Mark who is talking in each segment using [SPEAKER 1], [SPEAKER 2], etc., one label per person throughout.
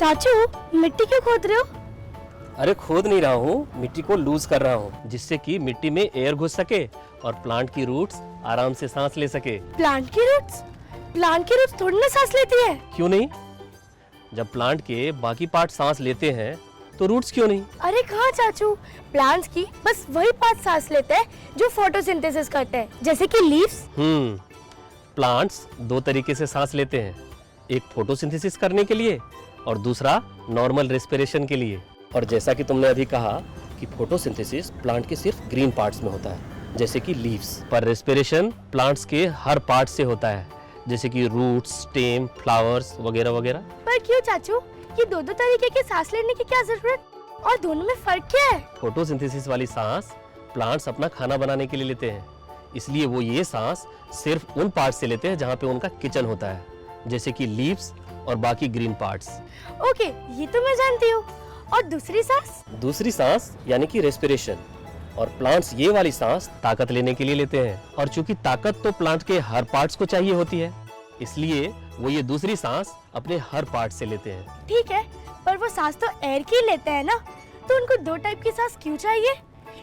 [SPEAKER 1] चाचू मिट्टी क्यों खोद रहे हो?
[SPEAKER 2] अरे खोद नहीं रहा हूँ, मिट्टी को लूज कर रहा हूँ जिससे कि मिट्टी में एयर घुस सके और प्लांट की रूट्स आराम से सांस ले सके।
[SPEAKER 1] प्लांट की रूट्स? प्लांट की रूट्स थोड़ी ना सांस लेती है।
[SPEAKER 2] क्यों नहीं? जब प्लांट के बाकी पार्ट सांस लेते हैं तो रूट्स क्यों नहीं?
[SPEAKER 1] अरे कहाँ चाचू, प्लांट्स की बस वही पार्ट सांस लेते हैं जो फोटोसिंथेसिस करते हैं, जैसे कि लीव्स।
[SPEAKER 2] प्लांट्स दो तरीके से सांस लेते हैं, एक फोटोसिंथेसिस करने के लिए और दूसरा नॉर्मल रेस्पिरेशन के लिए। और जैसा कि तुमने अभी कहा कि फोटोसिंथेसिस प्लांट के सिर्फ ग्रीन पार्ट्स में होता है, जैसे कि लीव्स, पर रेस्पिरेशन प्लांट्स के हर पार्ट से होता है, जैसे कि रूट्स, स्टेम, फ्लावर्स वगैरह वगैरह।
[SPEAKER 1] पर क्यों चाचू, ये दो तरीके के सांस लेने की क्या जरूरत, और दोनों में फर्क क्या है?
[SPEAKER 2] फोटोसिंथेसिस वाली सांस प्लांट्स अपना खाना बनाने के लिए लेते हैं, इसलिए वो ये सांस सिर्फ उन पार्ट से लेते हैं जहाँ पे उनका किचन होता है, जैसे कि लीव्स और बाकी ग्रीन पार्ट्स।
[SPEAKER 1] ओके, ये तो मैं जानती हूँ। और दूसरी सांस?
[SPEAKER 2] दूसरी सांस यानी कि रेस्पिरेशन, और प्लांट्स ये वाली सांस ताकत लेने के लिए लेते हैं, और चूंकि ताकत तो प्लांट के हर पार्ट्स को चाहिए होती है, इसलिए वो ये दूसरी सांस अपने हर पार्ट से लेते हैं।
[SPEAKER 1] ठीक है, पर वो सांस तो एयर की लेते हैं ना, तो उनको दो टाइप की सांस क्यों चाहिए?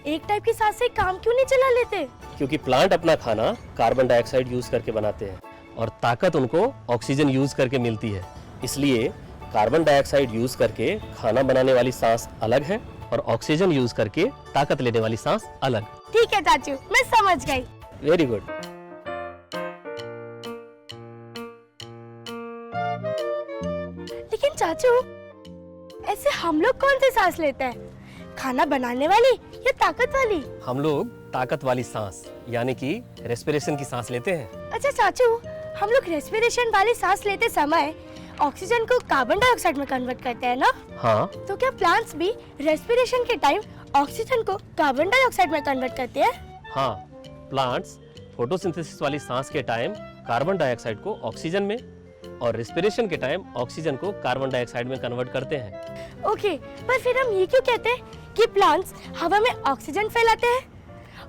[SPEAKER 1] एक टाइप की सांस से काम क्यों नहीं चला लेते?
[SPEAKER 2] क्योंकि प्लांट अपना खाना कार्बन डाइऑक्साइड यूज करके बनाते हैं और ताकत उनको ऑक्सीजन यूज करके मिलती है, इसलिए कार्बन डाइऑक्साइड यूज करके खाना बनाने वाली सांस अलग है और ऑक्सीजन यूज करके ताकत लेने वाली सांस अलग।
[SPEAKER 1] ठीक है चाचू, मैं समझ गई।
[SPEAKER 2] Very good.
[SPEAKER 1] लेकिन चाचू, ऐसे हम लोग कौन सी सांस लेते हैं, खाना बनाने वाली या ताकत वाली?
[SPEAKER 2] हम लोग ताकत वाली सांस यानी कि रेस्पिरेशन की सांस लेते हैं।
[SPEAKER 1] अच्छा चाचू, हम लोग रेस्पिरेशन वाली सांस लेते समय ऑक्सीजन को कार्बन डाइऑक्साइड में कन्वर्ट करते हैं ना?
[SPEAKER 2] हाँ।
[SPEAKER 1] तो क्या प्लांट्स भी रेस्पिरेशन के टाइम ऑक्सीजन को कार्बन डाइऑक्साइड में कन्वर्ट करते हैं?
[SPEAKER 2] हाँ, प्लांट्स फोटोसिंथेसिस वाली सांस के टाइम कार्बन डाइऑक्साइड को ऑक्सीजन में और रेस्पिरेशन के टाइम ऑक्सीजन को कार्बन डाइऑक्साइड में कन्वर्ट करते हैं।
[SPEAKER 1] ओके, पर फिर हम ये क्यों कहते हैं कि प्लांट्स हवा में ऑक्सीजन फैलाते हैं?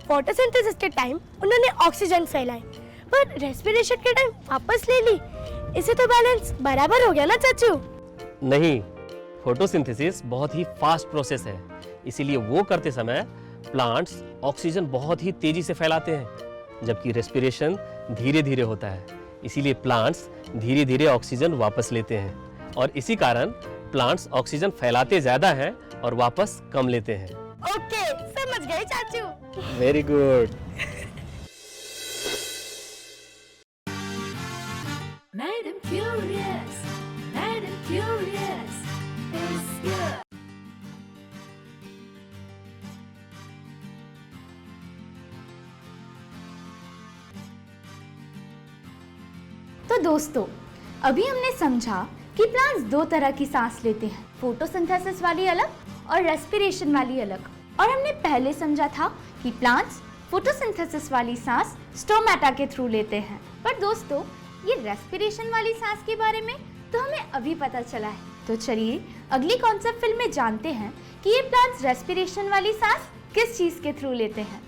[SPEAKER 1] फोटोसिंथेसिस के टाइम उन्होंने ऑक्सीजन फैलाई, पर रेस्पिरेशन के टाइम वापस ले ली, इसे तो बैलेंस बराबर हो गया ना चाचू?
[SPEAKER 2] नहीं, फोटोसिंथेसिस बहुत ही फास्ट प्रोसेस है, इसीलिए वो करते समय प्लांट्स ऑक्सीजन बहुत ही तेजी से फैलाते हैं, जबकि रेस्पिरेशन धीरे धीरे होता है, इसीलिए प्लांट्स धीरे धीरे ऑक्सीजन वापस लेते हैं, और इसी कारण प्लांट्स ऑक्सीजन फैलाते ज्यादा हैं और वापस कम लेते हैं।
[SPEAKER 1] ओके, समझ गए चाचू।
[SPEAKER 2] Very good.
[SPEAKER 3] Madam Curious is here.
[SPEAKER 4] तो दोस्तों, अभी हमने समझा कि प्लांट्स दो तरह की सांस लेते हैं, फोटोसिंथेसिस वाली अलग और रेस्पिरेशन वाली अलग। और हमने पहले समझा था कि प्लांट्स फोटोसिंथेसिस वाली सांस स्टोमेटा के थ्रू लेते हैं। पर दोस्तों, ये रेस्पिरेशन वाली सांस के बारे में तो हमें अभी पता चला है, तो चलिए अगली कॉन्सेप्ट फिल्म में जानते हैं कि ये प्लांट्स रेस्पिरेशन वाली सांस किस चीज के थ्रू लेते हैं।